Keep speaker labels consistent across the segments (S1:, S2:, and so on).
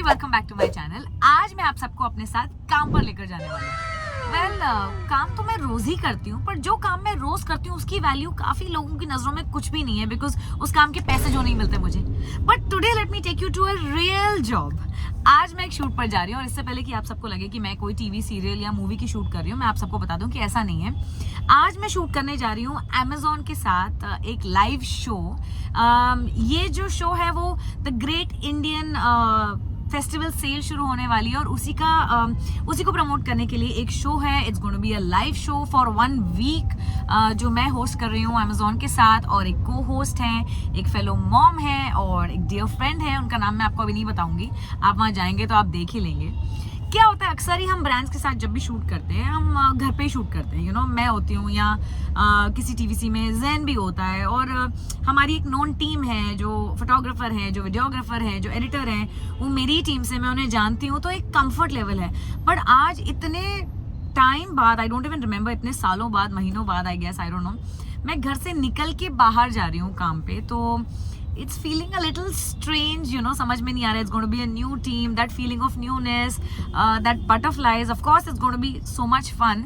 S1: Welcome back to my channel. आज मैं आप सबको अपने साथ काम पर लेकर जाने वाली हूँ। काम तो मैं रोज ही करती हूँ, पर जो काम मैं रोज करती हूँ उसकी वैल्यू काफी लोगों की नजरों में कुछ भी नहीं है, बिकॉज उस काम के पैसे जो नहीं मिलते मुझे। But today let me take you to a real job. आज मैं एक शूट पर जा रही हूँ, और इससे पहले कि आप सबको लगे कि मैं कोई टीवी सीरियल या मूवी की शूट कर रही हूँ, मैं आप सबको बता दूं कि ऐसा नहीं है। आज मैं शूट करने जा रही हूँ Amazon के साथ एक लाइव शो। ये जो शो है वो the great Indian festival sale शुरू होने वाली है, और उसी को प्रमोट करने के लिए एक शो है। It's going to be a live show for 1 week, जो मैं होस्ट कर रही हूँ Amazon के साथ, और एक को होस्ट हैं, एक फेलो मॉम है और एक डियर फ्रेंड है। उनका नाम मैं आपको अभी नहीं बताऊंगी, आप वहाँ जाएंगे तो आप देख ही लेंगे। क्या होता है, अक्सर ही हम ब्रांड्स के साथ जब भी शूट करते हैं, हम घर पे ही शूट करते हैं। मैं होती हूँ, या किसी टीवीसी में जैन भी होता है, और हमारी एक नॉन टीम है, जो फोटोग्राफर है, जो वीडियोग्राफर है, जो एडिटर है, वो मेरी टीम से, मैं उन्हें जानती हूँ, तो एक कंफर्ट लेवल है। बट आज इतने टाइम बाद, आई डोंट इवन रिमेंबर, इतने सालों बाद, महीनों बाद, I guess, I don't know, मैं घर से निकल के बाहर जा रही हूँ काम पे। तो it's feeling a little strange, समझ में नहीं आ रहा है। It's going to be a new team, that feeling of newness, that butterflies, of course it's going to be so much fun,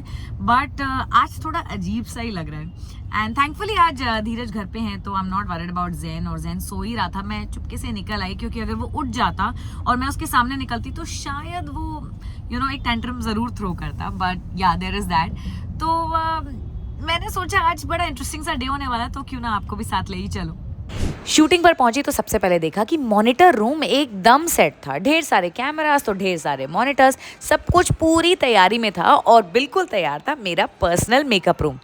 S1: but आज थोड़ा अजीब सा ही लग रहा है। एंड थैंकफुली आज धीरज घर पे हैं, तो आई am not worried about Jain, और जैन सो ही रहा था। मैं चुपके से निकल आई, क्योंकि अगर वो उठ जाता और मैं उसके सामने निकलती तो शायद वो एक टेंट्रम जरूर थ्रो करता। बट या देयर इज दैट। तो मैंने सोचा आज बड़ा इंटरेस्टिंग सा डे होने वाला, तो क्यों ना आपको भी साथ ले ही चलो।
S2: शूटिंग पर पहुंची तो सबसे पहले देखा कि मॉनिटर रूम एकदम सेट था, ढेर सारे कैमरास तो ढेर सारे मॉनिटर्स, सब कुछ पूरी तैयारी में था, और बिल्कुल तैयार था मेरा पर्सनल मेकअप रूम।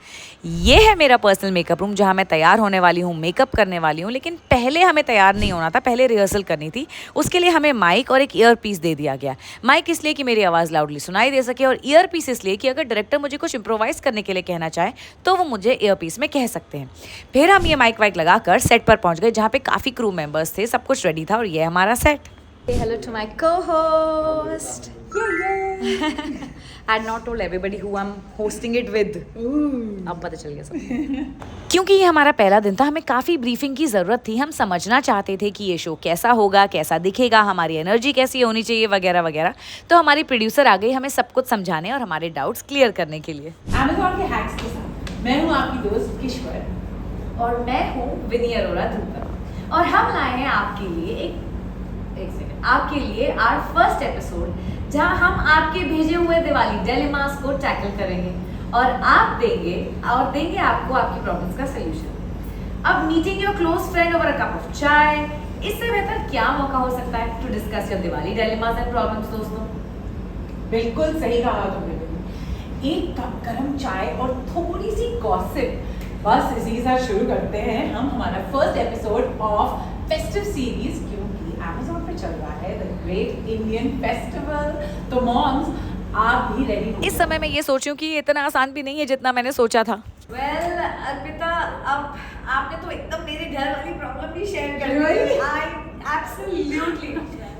S2: ये है मेरा पर्सनल मेकअप रूम, जहां मैं तैयार होने वाली हूँ, मेकअप करने वाली हूँ। लेकिन पहले हमें तैयार नहीं होना था, पहले रिहर्सल करनी थी। उसके लिए हमें माइक और एक ईयर पीस दे दिया गया। माइक इसलिए कि मेरी आवाज़ लाउडली सुनाई दे सके, और ईयर पीस इसलिए कि अगर डायरेक्टर मुझे कुछ इम्प्रोवाइज़ करने के लिए कहना चाहे तो वो मुझे ईयर पीस में कह सकते हैं। फिर हम ये माइक वाइक लगाकर सेट पर पहुँच गए, जहाँ पे काफ़ी क्रू मेंबर्स थे, सब कुछ रेडी था, और ये हमारा set.
S3: Hello to my co-host.
S2: I had not told everybody who I'm hosting it with. अब पता चल गया सब। क्योंकि ये हमारा पहला दिन था, हमें काफ़ी ब्रीफिंग की ज़रूरत थी। हम समझना चाहते थे कि ये शो कैसा होगा, कैसा दिखेगा, हमारी एनर्जी कैसी होनी चाहिए, वगैरह वगैरह। तो हमारी प्रोड्यूसर आ गई हमें सब कुछ समझाने और हमारे डाउट्स क्लियर करने के लिए।
S4: Amazon के हैक्स के साथ मैं हूँ आपकी दोस्त किश्वर,
S1: और मैं हूँ विनी अरोड़ा धूपर, और हम लाए हैं आपके लिए एक सेकंड, आपके लिए आवर फर्स्ट एपिसोड, जहां हम आपके भेजे हुए दिवाली डिलेमास को टैकल करेंगे, और आप देंगे आपको आपकी प्रॉब्लम्स का सलूशन। अब meeting your close friend over a cup of chai, इससे बेहतर क्या मौका हो सकता है to discuss your Diwali dilemmas and problems दोस्तों।
S4: बिल्कुल सही कहा तुमने। एक कप गरम चाय और थोड़ी सी गॉसिप, बस इसी के साथ शुरू करते हैं हम हमारा first episode of festive series, क्योंकि Amazon पे चल रहा है द ग्रेट इंडियन फेस्टिवल। तो मॉम्स, आप भी रेडी हो?
S2: इस समय मैं ये सोच रही हूँ कि ये इतना आसान भी नहीं है जितना मैंने सोचा था।
S1: वेल अर्पिता, अब आपने तो एकदम मेरे घर वाली प्रॉब्लम भी शेयर कर दी। आई एब्सोल्युटली,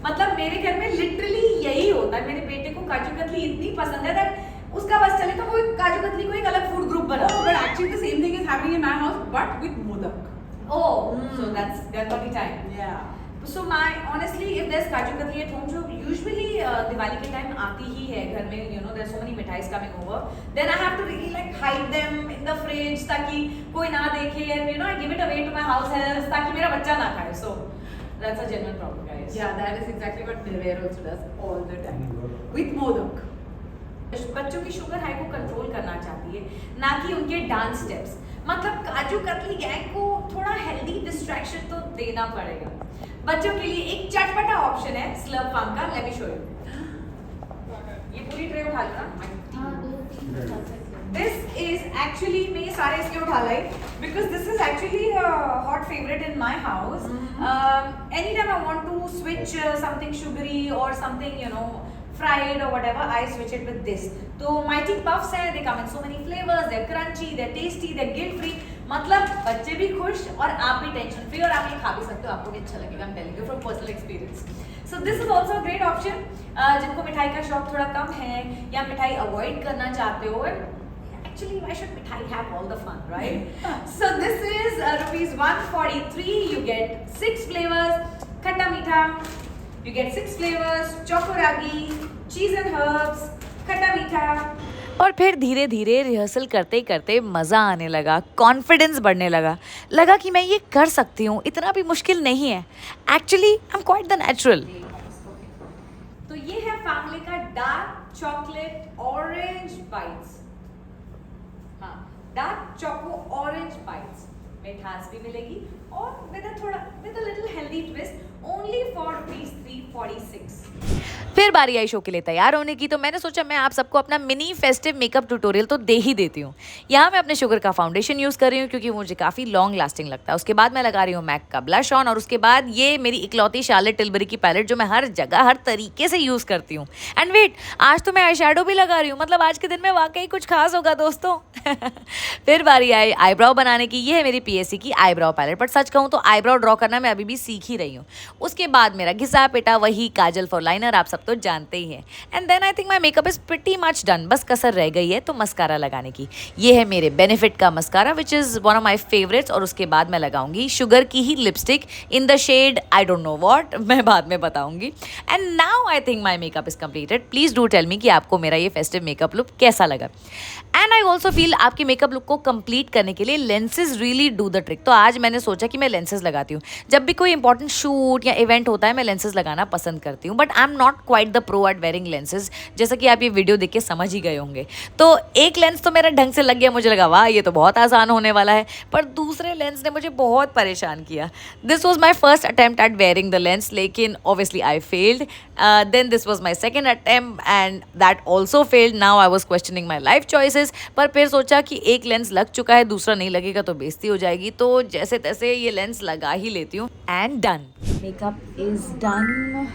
S1: मतलब मेरे घर में लिटरली यही होता है। मेरे बेटे को काजू कतली इतनी पसंद है दैट उसका बस चले तो वो काजू कतली को एक अलग फूड ग्रुप बना।
S4: But actually the same thing is happening in my house, but with modak.
S1: So that's Ganpati time.
S4: या
S1: So honestly, if there's kaju katli at home, जो usually दिवाली के टाइम आती ही है घर में, there's so many मिठाइस coming over, then I have to really like hide them in the fridge ताकि कोई ना देखे, and I give it away to my house helps ताकि मेरा बच्चा ना खाए. So that's a genuine problem, guys.
S4: Yeah, that is exactly what Nirvana also does all the time with modak.
S1: बच्चों की शुगर हाई को कंट्रोल करना चाहती है, ना कि उनके डांस स्टेप्स। मतलब काजू कतली गैंग को थोड़ा हेल्दी डिस्ट्रैक्शन तो देना पड़ेगा। बच्चों के लिए एक चटपटा ऑप्शन है स्लर्प फार्म का, लेट मी शो यू। ये पूरी ट्रे उठा लो ना। दिस इज एक्चुअली, मैं ये सारे इसके उठा लाई because this is actually hot favourite in my house. Any time I want to switch something sugary और something fried or whatever, I switch it with this. तो Mighty Puffs है, they come in so many flavors, they're crunchy, they're tasty, they're guilt free. मतलब बच्चे भी खुश और आप भी टेंशन फ्री, और आप ये खा भी सकते हो, आपको भी अच्छा लगेगा। I'm telling you from personal experience. So this is also a great option. जिनको मिठाई का शौक थोड़ा कम है या मिठाई अवॉइड करना चाहते हो, actually why should मिठाई have all the fun, right? So this is rupees 143. You get 6 flavors: खट्टा मीठा,
S3: You get 6 flavors, choco ragi, cheese and herbs, खट्टा मीठा.
S2: और फिर धीरे धीरे रिहर्सल करते करते मज़ा आने लगा, कॉन्फिडेंस बढ़ने लगा कि मैं ये कर सकती हूँ, इतना भी मुश्किल नहीं है. Actually I am quite the natural.
S3: तो ये है फैमिली का डार्क चॉकलेट ऑरेंज बाइट्स. हाँ, डार्क चोको ऑरेंज बाइट्स. मिठास भी मिलेगी और with a little healthy twist. Only for ₹346.
S2: फिर बारी आई शो के लिए तैयार होने की, तो मैंने सोचा मैं आप सबको अपना मिनी फेस्टिव मेकअप ट्यूटोरियल तो दे ही देती हूँ. यहाँ मैं अपने शुगर का फाउंडेशन यूज़ कर रही हूँ क्योंकि मुझे काफ़ी लॉन्ग लास्टिंग लगता है. उसके बाद मैं लगा रही हूँ मैक का ब्लश ऑन, और उसके बाद ये मेरी इकलौती शार्लेट टिलबरी की पैलेट जो मैं हर जगह हर तरीके से यूज़ करती हूँ. एंड वेट, आज तो मैं आई शैडो भी लगा रही हूँ, मतलब आज के दिन में वाकई कुछ खास होगा दोस्तों. फिर बारी आई आईब्राउ बनाने की. ये है मेरी PSC की आईब्राउ पैलेट, बट सच कहूँ तो आईब्राउ ड्रॉ करना मैं अभी भी सीख ही रही हूँ. उसके बाद मेरा घिसा पिटा वही काजल फॉर लाइनर, आप सब तो जानते ही हैं. And then I think my makeup is pretty much done. बस कसर रह गई है तो मस्कारा लगाने की. ये है मेरे बेनिफिट का mascara which is one of my favourites. और उसके बाद मैं लगाऊंगी शुगर की ही lipstick in the shade I don't know what, मैं बाद में बताऊंगी. And now I think my makeup is completed. Please do tell me कि आपको मेरा ये फेस्टिव मेकअप लुक कैसा लगा. एंड आई ऑल्सो फील आपके मेकअप लुक को कंप्लीट करने के लिए lenses really do the trick. तो आज मैंने सोचा कि मैं लेंसेज लगाती हूँ. जब भी कोई इंपॉर्टेंट शूट या इवेंट होता है मैं लेंसेज लगाना पसंद करती हूँ. But I am not quite the pro at wearing lenses, जैसा कि आप ये वीडियो देख के समझ ही गए होंगे. तो एक लेंस तो मेरा ढंग से लग गया, मुझे लगा वाह ये तो बहुत आसान होने वाला है. पर दूसरे लेंस ने मुझे बहुत परेशान किया. This was my first attempt at wearing the lens, लेकिन obviously I failed. Then this was my second attempt and that also failed. Now I was questioning my life choices. पर फिर सोचा कि एक लेंस लग चुका है, दूसरा नहीं लगेगा तो बेइज्जती हो जाएगी, तो जैसे तैसे ये लेंस लगा ही लेती हूँ. And done. Makeup is done.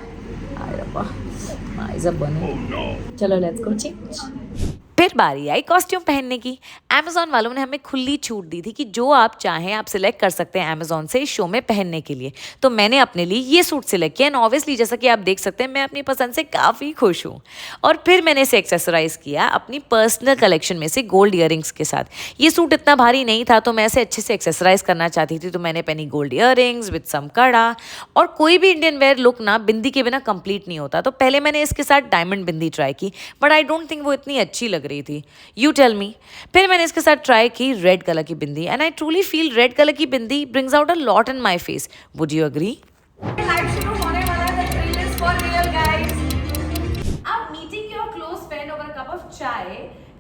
S2: चलो लेट्स गो चेंज. फिर बारी आई कॉस्ट्यूम पहनने की. अमेज़ॉन वालों ने हमें खुली छूट दी थी कि जो आप चाहें आप सिलेक्ट कर सकते हैं अमेज़ॉन से शो में पहनने के लिए. तो मैंने अपने लिए ये सूट सिलेक्ट किया. एंड ऑब्वियसली जैसा कि आप देख सकते हैं मैं अपनी पसंद से काफ़ी खुश हूँ. और फिर मैंने इसे एक्सेसराइज किया अपनी पर्सनल कलेक्शन में से गोल्ड ईयरिंग्स के साथ. ये सूट इतना भारी नहीं था तो मैं इसे अच्छे से एक्सेसराइज करना चाहती थी, तो मैंने पहनी गोल्ड ईयरिंग्स विद सम कड़ा. और कोई भी इंडियन वेयर लुक ना बिंदी के बिना कंप्लीट नहीं होता. तो पहले मैंने इसके साथ डायमंड बिंदी ट्राई की, बट आई डोंट थिंक वो इतनी अच्छी लग रही थी. You tell me. फिर मैंने इसके साथ ट्राई की रेड कलर की bindi, and I truly feel red colour की bindi brings out a lot in my face. Would you agree?
S3: Live शुरू होने वाला है. The thrill is for real, guys. अब meeting your close friend over a cup of chai,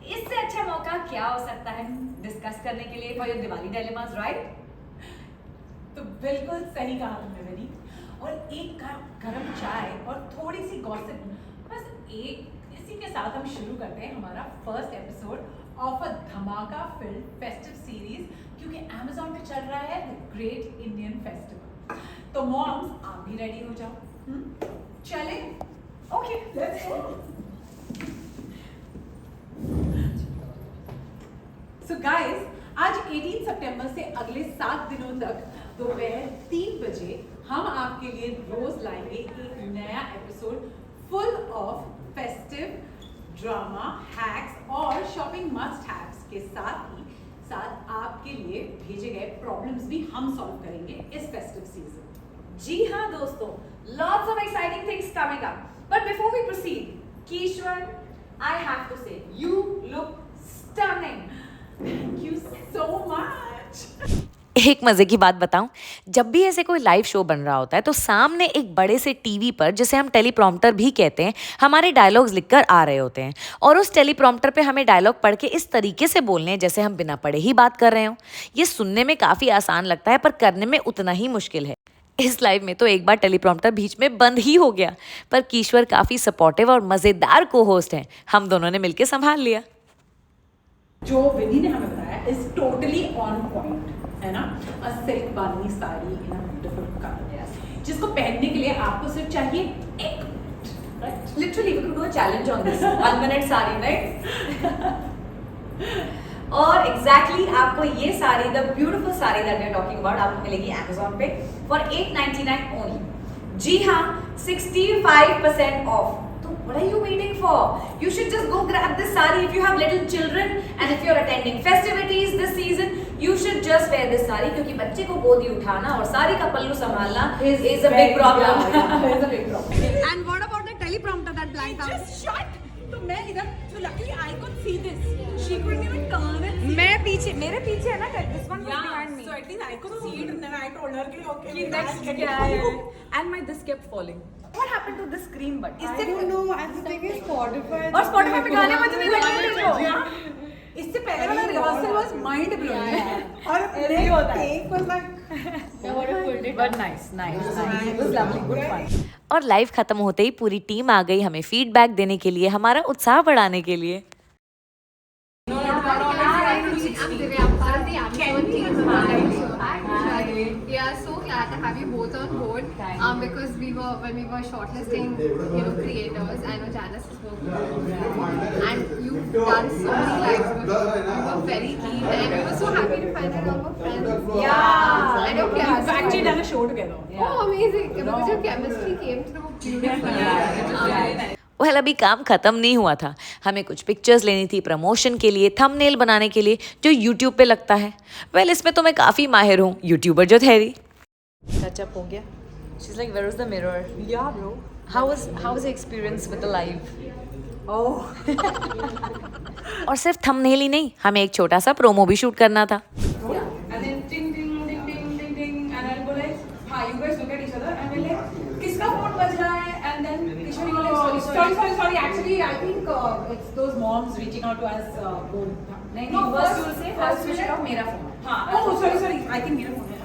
S3: इससे अच्छा मौका क्या हो सकता है डिस्कस करने के लिए for your Diwali dilemmas, right?
S4: तो बिल्कुल सही कहा तुमने बनी. और एक कप गरम चाय और थोड़ी सी गॉसिप, बस इसी के साथ हम शुरू करते हैं हमारा फर्स्ट एपिसोड ऑफ अ धमाका फिल्म फेस्टिव सीरीज, क्योंकि Amazon पे चल रहा है द ग्रेट इंडियन फेस्टिवल. तो मॉम्स आप भी रेडी हो जाओ. चले? Okay, let's go. So guys, आज 18 सितंबर से अगले 7 दिनों तक दोपहर 3 बजे हम आपके लिए रोज लाएंगे एक नया episode full of festive drama, hacks और शॉपिंग मस्ट हैव्स के साथ ही साथ आपके लिए भेजे गए प्रॉब्लम्स भी हम सॉल्व करेंगे इस फेस्टिव सीजन.
S3: जी हाँ दोस्तों, lots of exciting things coming up. But before we proceed, Kishwar, I have to say, you look stunning.
S4: Thank you so much.
S2: एक मज़े की बात बताऊं, जब भी ऐसे कोई लाइव शो बन रहा होता है तो सामने एक बड़े से टीवी पर, जिसे हम टेलीप्रॉम्प्टर भी कहते हैं, हमारे डायलॉग्स लिखकर आ रहे होते हैं. और उस टेलीप्रॉम्प्टर पे हमें डायलॉग पढ़ के इस तरीके से बोलने हैं जैसे हम बिना पढ़े ही बात कर रहे हों. ये सुनने में काफ़ी आसान लगता है पर करने में उतना ही मुश्किल है. इस लाइव में तो एक बार टेलीप्रॉम्प्टर बीच में बंद ही हो गया, पर कीश्वर काफ़ी सपोर्टिव और मज़ेदार को होस्ट हैं. हम दोनों ने मिलकर संभाल लिया.
S4: जो विनी ने हमें बताया इज टोटली ऑन पॉइंट, है ना. A silk bandhani sari in a beautiful colour, जिसको पहनने के लिए आपको सिर्फ चाहिए 1 minute, right?
S3: Literally, we could do a challenge on this 1-minute sari, right? और एग्जैक्टली आपको ये sari, the beautiful sari that we are talking about, आपको मिलेगी Amazon पे फॉर 899 ओनली. जी हाँ, 65% ऑफ. तो what are you waiting for? You should just go grab this saree if you have little children and if you're attending festivities this season. You should just wear this sari क्योंकि बच्चे को गोदी उठाना और साड़ी का पल्लू संभालना is a big problem.
S4: Is a big problem.
S1: And what about the teleprompter that blanked out?
S4: Just shut. तो मैं इधर, so luckily I could see this. She couldn't even turn and see.
S1: मैं पीछे, मेरे पीछे है ना, this one was behind me.
S4: So at least I could see it and then I told her कि okay.
S1: कि next
S4: that's
S1: क्या
S4: it.
S1: है? And my this kept falling. What happened to this screen button?
S4: I don't know. And the thing is Spotify.
S1: और Spotify पे गाने बजने लगे थे
S4: इससे पहले वाला रिहर्सल was mind blowing. और
S1: ऐसे ही होता है.
S4: take was like.
S1: But nice. It was lovely, good fun.
S2: और लाइव खत्म होते ही पूरी टीम आ गई हमें फीडबैक देने के लिए, हमारा उत्साह बढ़ाने के लिए।
S5: I'm Divya. I'm part of the Amazon team. Hi. We are so glad to have you both on board. Because when we were shortlisting, creators, I know Janice has spoken and you've done so many lives before. We were very keen, and we were so happy to find out all our friends.
S4: Yeah.
S5: I know.
S4: We've actually done a show together.
S5: Oh, amazing! Because your chemistry came through beautifully.
S2: Well अभी काम ख़त्म नहीं हुआ था, हमें कुछ pictures लेनी थी प्रमोशन के लिए, थंबनेल बनाने के लिए जो यूट्यूब पे लगता है। वेल इसमें तो मैं काफ़ी माहिर हूँ, यूट्यूबर जो ठहरी। टचअप हो गया। She's like, where is the mirror?
S4: Yeah, bro.
S2: How was the experience with the live?
S4: Oh.
S2: और सिर्फ थंबनेल ही नहीं, हमें एक छोटा सा प्रोमो भी शूट करना था।
S4: And then ding ding ding ding ding ding and I'll go like, hi, you guys look at each other and we're like, किसका फोन बज रहा है? And then Kishori will like, sorry. Actually, I think it's those moms reaching out to us.
S3: नहीं first you will say first switch off मेरा phone.
S4: हाँ. Oh, sorry. I think मेरा phone है.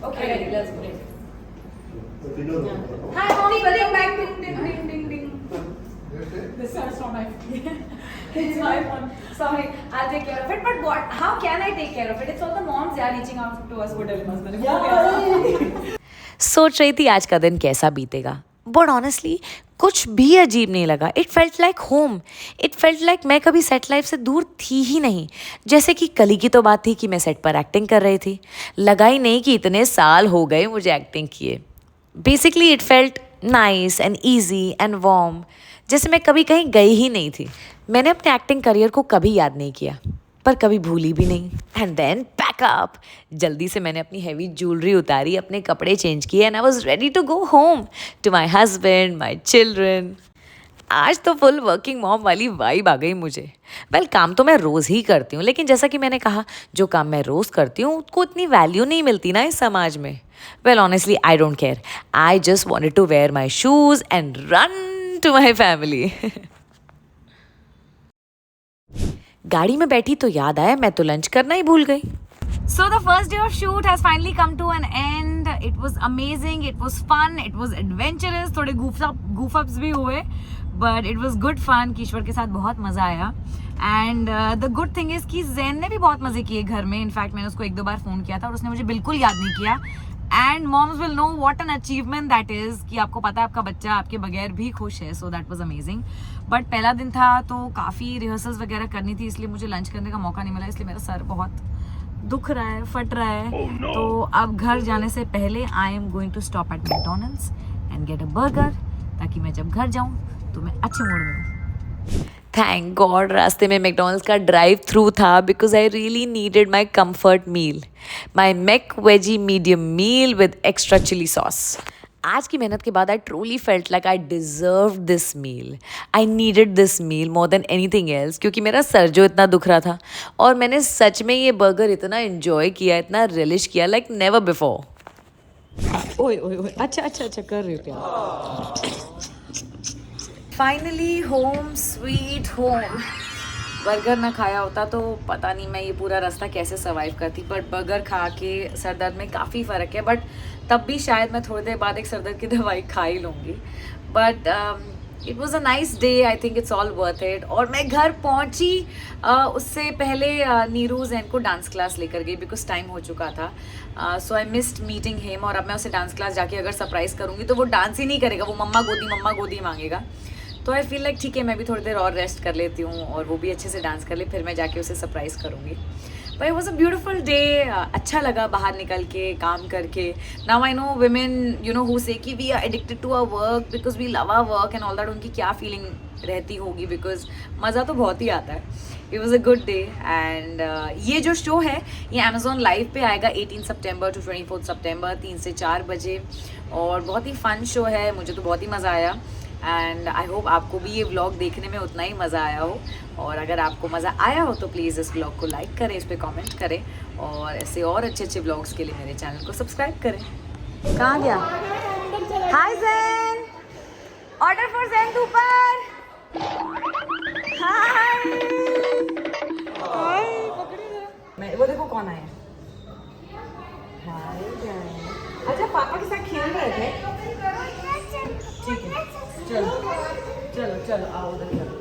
S3: Okay, ready, let's go.
S4: Hi, mommy, welcome back. Ding ding ding. This is not my phone.
S3: It's my phone. Sorry, I'll take care of it. But what? How can I take care of it? It's all the moms they are reaching out to us. What else?
S2: सोच रही थी आज का दिन कैसा बीतेगा, but honestly कुछ भी अजीब नहीं लगा। It felt like home, it felt like मैं कभी सेट लाइफ से दूर थी ही नहीं। जैसे कि कल की तो बात थी कि मैं सेट पर एक्टिंग कर रही थी, लगा ही नहीं कि इतने साल हो गए मुझे एक्टिंग किए। Basically it felt nice and easy and warm, जैसे मैं कभी कहीं गई ही नहीं थी। मैंने अपने एक्टिंग करियर को कभी याद नहीं किया, पर कभी भूली भी नहीं। एंड देन पैकअप, जल्दी से मैंने अपनी हैवी ज्वेलरी उतारी, अपने कपड़े चेंज किए and I was ready to go home to my husband, my children. आज तो फुल वर्किंग मॉम वाली वाइब आ गई मुझे। वेल काम तो मैं रोज़ ही करती हूँ, लेकिन जैसा कि मैंने कहा जो काम मैं रोज़ करती हूँ उसको इतनी वैल्यू नहीं मिलती ना इस समाज में। Well honestly I don't care, I just wanted to wear my shoes and run to my family. गाड़ी में बैठी तो याद आया मैं तो लंच करना ही भूल गई।
S1: So the first day of shoot has finally come to an end. It was amazing, it was fun, it was adventurous. थोड़े goof ups भी हुए, but it was good fun. Kishwar के साथ बहुत मज़ा आया. And the good thing is कि जैन ने भी बहुत मज़े किए घर में. In fact मैंने उसको 1-2 बार फ़ोन किया था और उसने मुझे बिल्कुल याद नहीं किया. And moms will know what an achievement that is कि आपको पता है आपका बच्चा आपके बगैर भी खुश है. So that was amazing. But पहला दिन था तो काफ़ी रिहर्सल्स वगैरह करनी थी, इसलिए मुझे लंच करने का मौका नहीं मिला, इसलिए मेरा सर बहुत दुख रहा है, फट रहा है। तो अब घर जाने से पहले I am going to stop at McDonald's and get a burger, ताकि मैं जब घर जाऊँ तो मैं अच्छे मूड में हूँ।
S2: थैंक गॉड रास्ते में मैकडॉनल्ड्स का ड्राइव थ्रू था, because I really needed my comfort meal, my McVeggie medium meal with extra chilli sauce. आज की मेहनत के बाद I truly felt like I deserve this meal, I needed this meal more than anything else, क्योंकि मेरा sir जो इतना दुख रहा था और मैंने सच में ये बर्गर इतना इन्जॉय किया, इतना रिलिश किया लाइक नेवर बिफोर। ओए ओए ओए, अच्छा कर रही हो क्या? Finally home sweet home. Burger ना खाया होता तो पता नहीं मैं ये पूरा रास्ता कैसे सर्वाइव करती, बट बर्गर खा के सर दर्द में काफ़ी फ़र्क है, बट तब भी शायद मैं थोड़ी देर बाद एक सर दर्द की दवाई खा ही लूँगी। But it was a nice day, I think it's all worth it. और मैं घर पहुँची उससे पहले नीरू जैन को डांस क्लास लेकर गई, बिकॉज टाइम हो चुका था। सो आई मिस्ड मीटिंग हिम, और अब मैं उसे डांस क्लास जाके अगर सरप्राइज़ करूँगी तो वो डांस ही नहीं करेगा, वो मम्मा गोदी मांगेगा। तो आई फील लाइक ठीक है मैं भी थोड़ी देर और रेस्ट कर लेती हूँ और वो भी अच्छे से डांस कर ले, फिर मैं जाके उसे सरप्राइज़ करूँगी। But it was a beautiful day, अच्छा लगा बाहर निकल के काम करके। Now I know women you know who say कि we are addicted to our work because we love our work and all that, उनकी क्या फीलिंग रहती होगी, बिकॉज मज़ा तो बहुत ही आता है। It was a good day and ये जो शो है ये अमेजोन लाइव पे आएगा 18 सितंबर टू 24 सितंबर 3 से 4 बजे और बहुत ही फन शो है, मुझे तो बहुत ही मज़ा आया एंड आई होप आपको भी ये व्लॉग देखने में उतना ही मज़ा आया हो। और अगर आपको मज़ा आया हो तो प्लीज़ इस व्लॉग को लाइक करें, इस पर कमेंट करें और ऐसे और अच्छे अच्छे व्लॉग्स के लिए मेरे चैनल को सब्सक्राइब करें। कहाँ गया? हाय ज़ैन, ऑर्डर फॉर ज़ैन ऊपर। हाय
S3: मैं वो देखो कौन आया। हाय ज़ैन। अच्छा पापा के साथ खेल रहे थे। ठीक है चलो चलो चलो आओ उधर चलो।